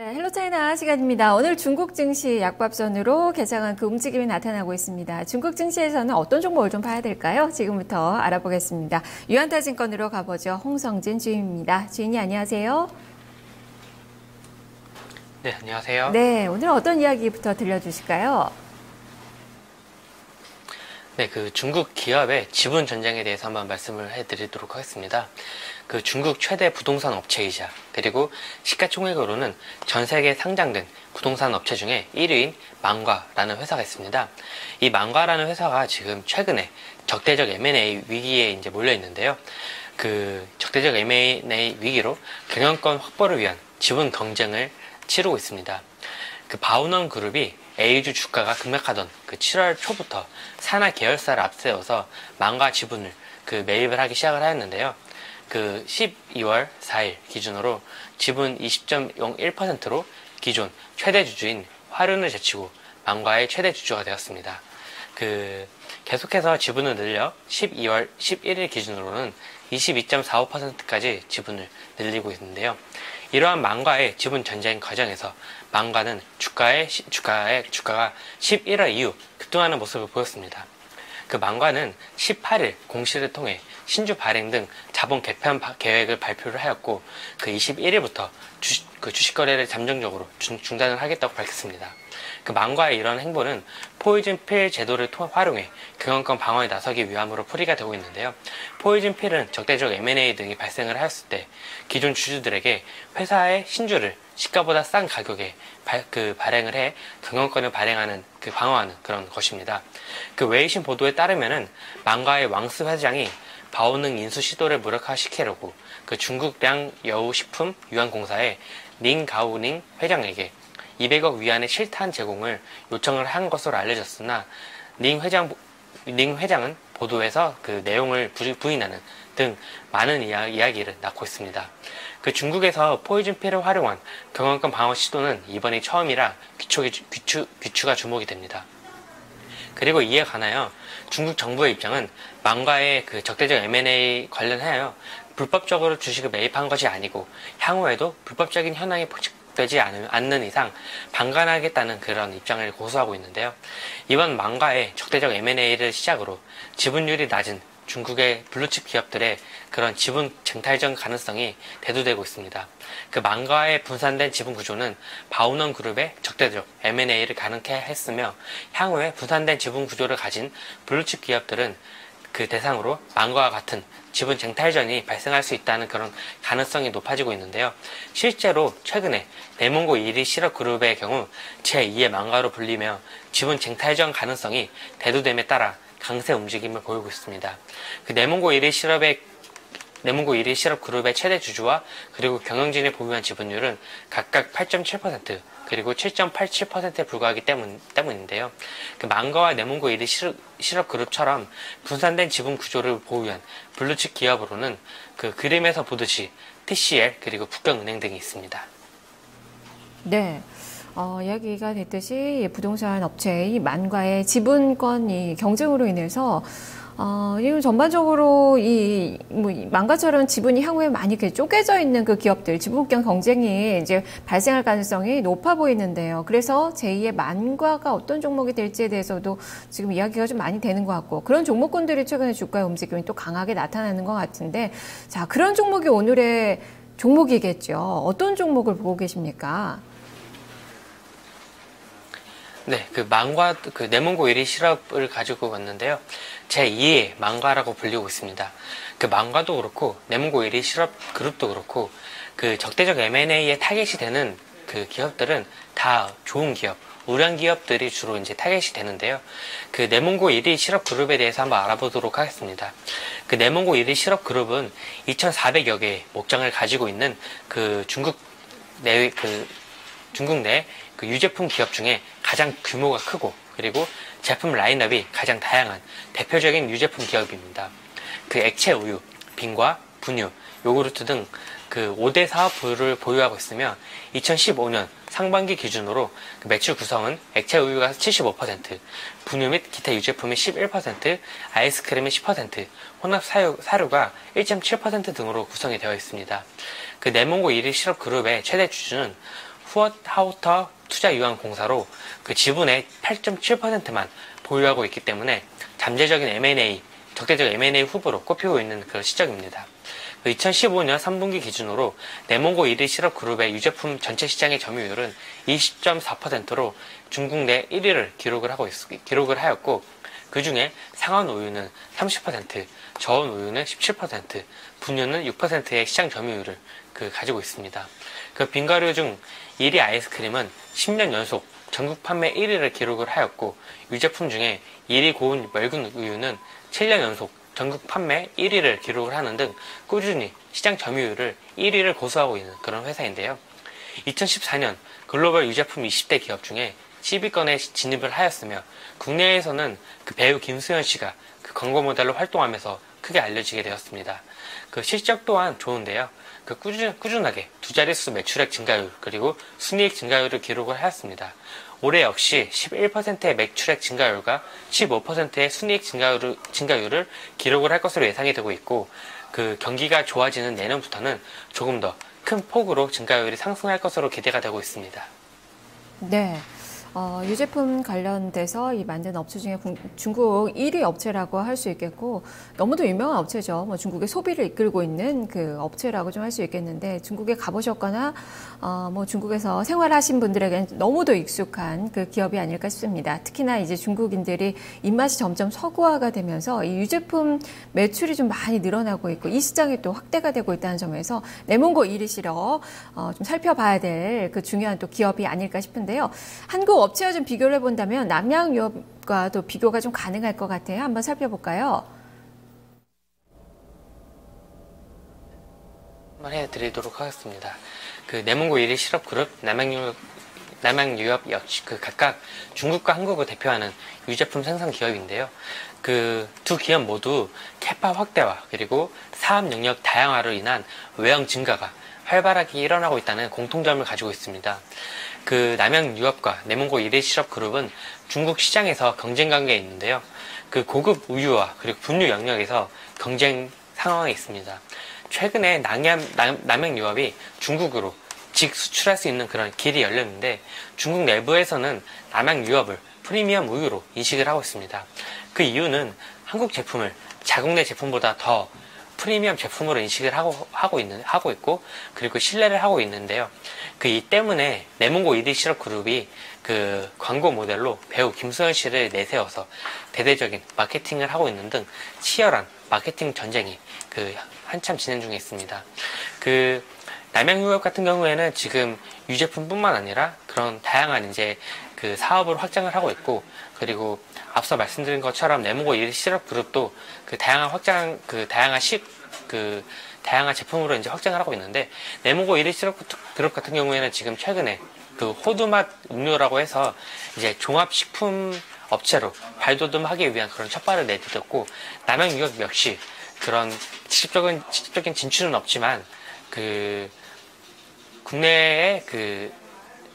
네, 헬로 차이나 시간입니다. 오늘 중국 증시 약밥선으로 개장한 그 움직임이 나타나고 있습니다. 중국 증시에서는 어떤 종목을 좀 봐야 될까요? 지금부터 알아보겠습니다. 유한타증권으로 가보죠. 홍성진 주임입니다. 주인이 안녕하세요. 네, 안녕하세요. 네, 오늘 어떤 이야기부터 들려주실까요? 네, 중국 기업의 지분 전쟁에 대해서 한번 말씀을 해드리도록 하겠습니다. 중국 최대 부동산 업체이자 그리고 시가총액으로는 전 세계에 상장된 부동산 업체 중에 1위인 망과라는 회사가 있습니다. 이 망과라는 회사가 지금 최근에 적대적 M&A 위기에 이제 몰려 있는데요. 적대적 M&A 위기로 경영권 확보를 위한 지분 경쟁을 치르고 있습니다. 바오넌 그룹이 A주 주가가 급락하던 7월 초부터 산하 계열사를 앞세워서 망과 지분을 매입을 하기 시작을 하였는데요. 12월 4일 기준으로 지분 20.01%로 기존 최대 주주인 화륜을 제치고 망과의 최대 주주가 되었습니다. 계속해서 지분을 늘려 12월 11일 기준으로는 22.45%까지 지분을 늘리고 있는데요. 이러한 망과의 지분 전쟁 과정에서 망과는 주가가 11월 이후 급등하는 모습을 보였습니다. 망과는 18일 공시를 통해 신주 발행 등 자본 개편 계획을 발표를 하였고 21일부터 주식 거래를 잠정적으로 중단을 하겠다고 밝혔습니다. 망과의 이런 행보는 포이즌 필 제도를 활용해 경영권 방어에 나서기 위함으로 풀이가 되고 있는데요. 포이즌 필은 적대적 M&A 등이 발생을 하였을 때 기존 주주들에게 회사의 신주를 시가보다 싼 가격에 발행을 해 경영권을 방어하는 그런 것입니다. 웨이신 보도에 따르면은 망과의 왕스 회장이 바오능 인수 시도를 무력화시키려고 중국량 여우식품 유한공사의 링가오닝 회장에게 200억 위안의 실탄 제공을 요청을 한 것으로 알려졌으나 링 회장은 보도에서 내용을 부인하는 등 많은 이야기를 낳고 있습니다. 중국에서 포이즌 필을 활용한 경영권 방어 시도는 이번이 처음이라 귀추가 주목이 됩니다. 그리고 이에 관하여 중국 정부의 입장은 망과의 적대적 M&A 관련하여 불법적으로 주식을 매입한 것이 아니고 향후에도 불법적인 현황이 포착되지 않는 이상 방관하겠다는 그런 입장을 고수하고 있는데요. 이번 망과의 적대적 M&A를 시작으로 지분율이 낮은 중국의 블루칩 기업들의 그런 지분 쟁탈전 가능성이 대두되고 있습니다. 망과의 분산된 지분 구조는 바오넌 그룹의 적대적 M&A를 가능케 했으며 향후에 분산된 지분 구조를 가진 블루칩 기업들은 대상으로 망과와 같은 지분 쟁탈전이 발생할 수 있다는 그런 가능성이 높아지고 있는데요. 실제로 최근에 내몽고 1위 실업 그룹의 경우 제2의 망과로 불리며 지분 쟁탈전 가능성이 대두됨에 따라 강세 움직임을 보이고 있습니다. 내몽고 1위 실업 그룹의 최대 주주와 그리고 경영진이 보유한 지분율은 각각 8.7% 그리고 7.87%에 불과하기 때문인데요. 망과와 내몽고 1위 실업 그룹처럼 분산된 지분 구조를 보유한 블루칩 기업으로는 그림에서 보듯이 TCL 그리고 북경은행 등이 있습니다. 네. 이야기가 됐듯이 부동산 업체의 망과의 지분권 경쟁으로 인해서 이건 전반적으로 망과처럼 지분이 향후에 많이 쪼개져 있는 기업들, 지분권 경쟁이 이제 발생할 가능성이 높아 보이는데요. 그래서 제2의 망과가 어떤 종목이 될지에 대해서도 지금 이야기가 좀 많이 되는 것 같고, 그런 종목군들이 최근에 주가의 움직임이 또 강하게 나타나는 것 같은데, 자, 그런 종목이 오늘의 종목이겠죠. 어떤 종목을 보고 계십니까? 네, 내몽고 1위 실업을 가지고 왔는데요. 제2의 망과라고 불리고 있습니다. 망과도 그렇고, 내몽고 1위 실업 그룹도 그렇고, 적대적 M&A에 타겟이 되는 기업들은 다 좋은 기업, 우량 기업들이 주로 이제 타겟이 되는데요. 내몽고 1위 실업 그룹에 대해서 한번 알아보도록 하겠습니다. 내몽고 1위 실업 그룹은 2,400여 개의 목장을 가지고 있는 중국 내 유제품 기업 중에 가장 규모가 크고 그리고 제품 라인업이 가장 다양한 대표적인 유제품 기업입니다. 액체 우유, 빙과, 분유, 요구르트 등 5대 사업부를 보유하고 있으며 2015년 상반기 기준으로 매출 구성은 액체 우유가 75%, 분유 및 기타 유제품이 11%, 아이스크림이 10%, 혼합 사료가 1.7% 등으로 구성이 되어 있습니다. 내몽고 1위 실업 그룹의 최대 주주는 후어하우터 투자유한공사로 그 지분의 8.7%만 보유하고 있기 때문에 잠재적인 M&A, 적대적 M&A 후보로 꼽히고 있는 그런 시점입니다. 2015년 3분기 기준으로 네몽고 1위 실업그룹의 유제품 전체 시장의 점유율은 20.4%로 중국 내 1위를 기록을 하였고, 그 중에 상온 우유는 30%, 저온 우유는 17%, 분유는 6%의 시장 점유율을 가지고 있습니다. 그 빙과류 중 1위 아이스크림은 10년 연속 전국 판매 1위를 기록을 하였고, 유제품 중에 1위 고운 맑은 우유는 7년 연속 전국 판매 1위를 기록을 하는 등 꾸준히 시장 점유율을 1위를 고수하고 있는 그런 회사인데요. 2014년 글로벌 유제품 20대 기업 중에 10위권에 진입을 하였으며, 국내에서는 그 배우 김수현 씨가 그 광고 모델로 활동하면서 크게 알려지게 되었습니다. 그 실적 또한 좋은데요. 그 꾸준하게 두 자릿수 매출액 증가율 그리고 순이익 증가율을 기록을 하였습니다. 올해 역시 11%의 매출액 증가율과 15%의 순이익 증가율을 기록을 할 것으로 예상이 되고 있고, 그 경기가 좋아지는 내년부터는 조금 더 큰 폭으로 증가율이 상승할 것으로 기대가 되고 있습니다. 네. 유제품 관련돼서 이 만든 업체 중에 중국 1위 업체라고 할 수 있겠고, 너무도 유명한 업체죠. 뭐 중국의 소비를 이끌고 있는 그 업체라고 좀 할 수 있겠는데, 중국에 가보셨거나 뭐 중국에서 생활하신 분들에게는 너무도 익숙한 그 기업이 아닐까 싶습니다. 특히나 이제 중국인들이 입맛이 점점 서구화가 되면서 이 유제품 매출이 좀 많이 늘어나고 있고, 이 시장이 또 확대가 되고 있다는 점에서 네몽고 1위 실업 좀 살펴봐야 될 그 중요한 또 기업이 아닐까 싶은데요. 한국 업체와 좀 비교를 해본다면 남양유업과도 비교가 좀 가능할 것 같아요. 한번 살펴볼까요? 한번 해드리도록 하겠습니다. 그 네몽고 1위 실업그룹, 남양유업 역시 그 각각 중국과 한국을 대표하는 유제품 생산 기업인데요. 그 두 기업 모두 캐파 확대와 그리고 사업 영역 다양화로 인한 외형 증가가 활발하게 일어나고 있다는 공통점을 가지고 있습니다. 그 남양유업과 네몽고 1위 실업그룹은 중국 시장에서 경쟁 관계에 있는데요. 그 고급 우유와 그리고 분유 영역에서 경쟁 상황에 있습니다. 최근에 남양유업이 중국으로 직수출할 수 있는 그런 길이 열렸는데, 중국 내부에서는 남양유업을 프리미엄 우유로 인식을 하고 있습니다. 그 이유는 한국 제품을 자국 내 제품보다 더 프리미엄 제품으로 인식을 하고 있고, 그리고 신뢰를 하고 있는데요. 그 이 때문에 네몽고 1위 실업그룹이 그 광고 모델로 배우 김수현 씨를 내세워서 대대적인 마케팅을 하고 있는 등 치열한 마케팅 전쟁이 그 한참 진행 중에 있습니다. 그 남양유업 같은 경우에는 지금 유제품뿐만 아니라 그런 다양한 이제 그 사업을 확장을 하고 있고, 그리고 앞서 말씀드린 것처럼 네몽고 1위 실업그룹도 그 다양한 제품으로 이제 확장을 하고 있는데, 네몽고 1위 실업그룹 같은 경우에는 지금 최근에 그 호두맛 음료라고 해서 이제 종합식품 업체로 발돋움하기 위한 그런 첫발을 내딛었고, 남양유업 역시 그런 직접적인 진출은 없지만 그 국내에 그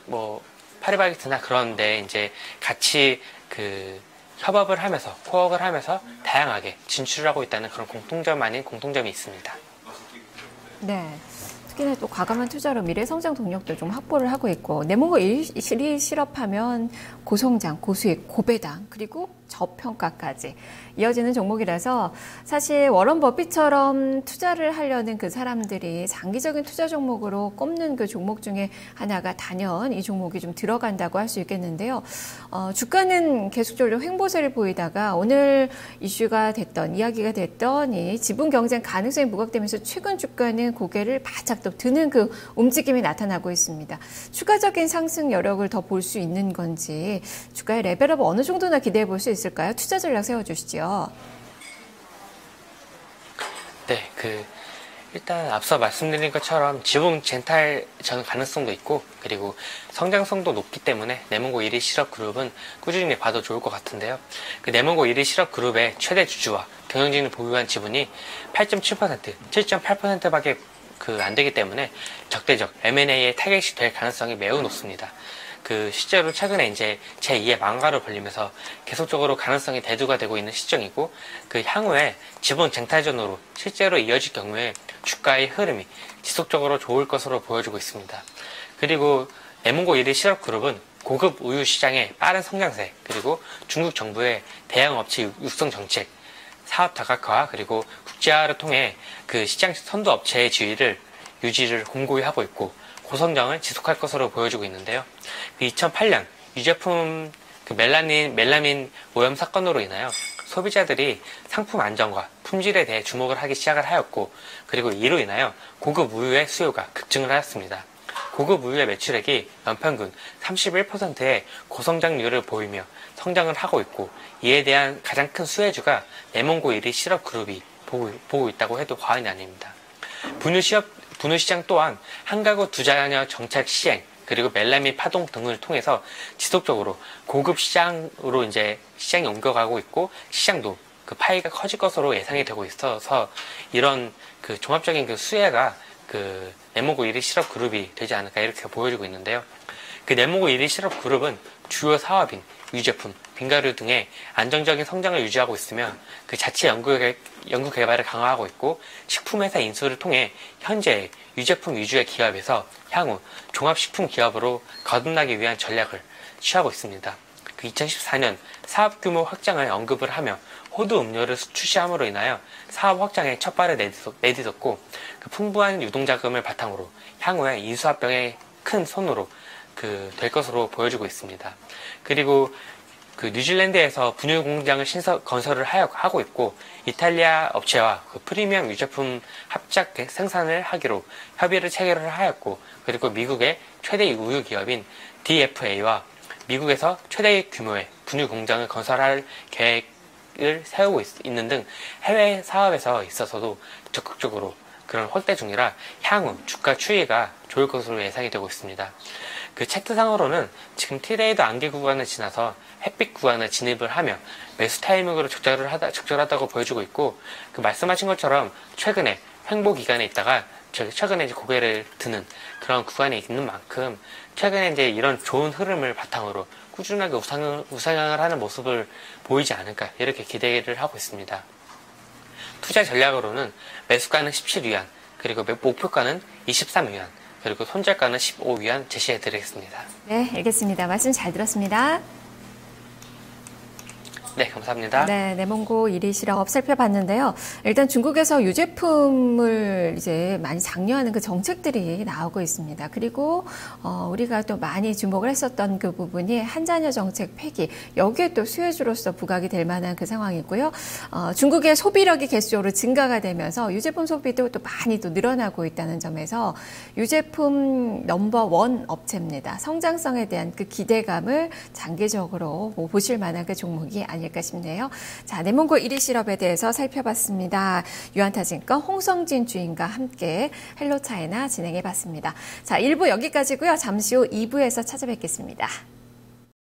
뭐 파리바게트나 그런 데 이제 같이 그 협업을 하면서 코업을 하면서 다양하게 진출을 하고 있다는 그런 공통점 아닌 공통점이 있습니다. 네. 특히나 또 과감한 투자로 미래 성장 동력도 좀 확보를 하고 있고, 네몽고 1위 실업하면 고성장, 고수익, 고배당, 그리고 저평가까지 이어지는 종목이라서, 사실 워런 버핏처럼 투자를 하려는 그 사람들이 장기적인 투자 종목으로 꼽는 그 종목 중에 하나가 단연 이 종목이 좀 들어간다고 할 수 있겠는데요. 주가는 계속적으로 횡보세를 보이다가 오늘 이슈가 됐던, 이야기가 됐던 이 지분 경쟁 가능성이 부각되면서 최근 주가는 고개를 바짝 또 드는 그 움직임이 나타나고 있습니다. 추가적인 상승 여력을 더 볼 수 있는 건지, 주가의 레벨업 어느 정도나 기대해 볼 수 있을까요? 투자 전략 세워주시죠. 네, 일단 앞서 말씀드린 것처럼 지분 젠탈 전 가능성도 있고, 그리고 성장성도 높기 때문에 네몽고 1위 실업그룹은 꾸준히 봐도 좋을 것 같은데요. 그 네몽고 1위 실업그룹의 최대 주주와 경영진을 보유한 지분이 8.7%, 7.8%밖에 안 되기 때문에 적대적 M&A의 타겟이 될 가능성이 매우 높습니다. 실제로 최근에 이제 제2의 망가로 불리면서 계속적으로 가능성이 대두가 되고 있는 시점이고, 향후에 지분 쟁탈전으로 실제로 이어질 경우에 주가의 흐름이 지속적으로 좋을 것으로 보여지고 있습니다. 그리고 레몬고 1위 실업그룹은 고급 우유 시장의 빠른 성장세, 그리고 중국 정부의 대형 업체 육성 정책, 사업 다각화, 그리고 국제화를 통해 그 시장 선도 업체의 지위를 유지를 공고히 하고 있고 고성장을 지속할 것으로 보여지고 있는데요. 2008년 유제품 멜라민 오염 사건으로 인하여 소비자들이 상품 안전과 품질에 대해 주목을 하기 시작을 하였고, 그리고 이로 인하여 고급 우유의 수요가 급증을 하였습니다. 고급 우유의 매출액이 연평균 31%의 고성장률을 보이며 성장을 하고 있고, 이에 대한 가장 큰 수혜주가 레몬고 1위 실업그룹이 보고 있다고 해도 과언이 아닙니다. 분유 시장 또한 한 가구 두 자녀 정책 시행, 그리고 멜라민 파동 등을 통해서 지속적으로 고급 시장으로 이제 시장이 옮겨가고 있고, 시장도 그 파이가 커질 것으로 예상이 되고 있어서 이런 그 종합적인 그 수혜가 그 레몬고 1위 실업그룹이 되지 않을까 이렇게 보여지고 있는데요. 그 레몬고 1위 실업그룹은 주요 사업인 유제품, 빙가류 등의 안정적인 성장을 유지하고 있으며 그 자체 연구 개발을 강화하고 있고, 식품회사 인수를 통해 현재 유제품 위주의 기업에서 향후 종합식품 기업으로 거듭나기 위한 전략을 취하고 있습니다. 그 2014년 사업 규모 확장을 언급을 하며 호두 음료를 출시함으로 인하여 사업 확장에 첫 발을 내딛었고, 그 풍부한 유동자금을 바탕으로 향후에 인수합병의 큰 손으로 될 것으로 보여지고 있습니다. 그리고 그 뉴질랜드에서 분유 공장을 건설을 하고 있고, 이탈리아 업체와 그 프리미엄 유제품 합작 생산을 하기로 협의를 체결을 하였고, 그리고 미국의 최대 우유 기업인 DFA와 미국에서 최대 규모의 분유 공장을 건설할 계획을 세우고 있는 등 해외 사업에서 있어서도 적극적으로 그런 확대 중이라 향후 주가 추이가 좋을 것으로 예상이 되고 있습니다. 그 차트상으로는 지금 트레이드 안개 구간을 지나서 햇빛 구간을 진입을 하며 매수 타이밍으로 적절하다고 보여지고 있고, 그 말씀하신 것처럼 최근에 횡보 기간에 있다가 최근에 이제 고개를 드는 그런 구간이 있는 만큼 최근에 이제 이런 좋은 흐름을 바탕으로 꾸준하게 우상향을 하는 모습을 보이지 않을까 이렇게 기대를 하고 있습니다. 투자 전략으로는 매수가는 17위안, 그리고 목표가는 23위안, 그리고 손절가는 15위안 제시해 드리겠습니다. 네, 알겠습니다. 말씀 잘 들었습니다. 네, 감사합니다. 네, 레몬고 1위 실업 살펴봤는데요. 일단 중국에서 유제품을 이제 많이 장려하는 그 정책들이 나오고 있습니다. 그리고 우리가 또 많이 주목을 했었던 그 부분이 한자녀 정책 폐기, 여기에 또 수혜주로서 부각이 될 만한 그 상황이고요. 중국의 소비력이 계속적으로 증가가 되면서 유제품 소비도 또 많이 또 늘어나고 있다는 점에서 유제품 넘버원 업체입니다. 성장성에 대한 그 기대감을 장기적으로 보실 만한 그 종목이 아닐까 싶네요. 자, 레몬고 1위 실업에 대해서 살펴봤습니다. 유한타증권 홍성진 주인과 함께 헬로 차이나 진행해봤습니다. 자, 1부 여기까지고요. 잠시 후 2부에서 찾아뵙겠습니다.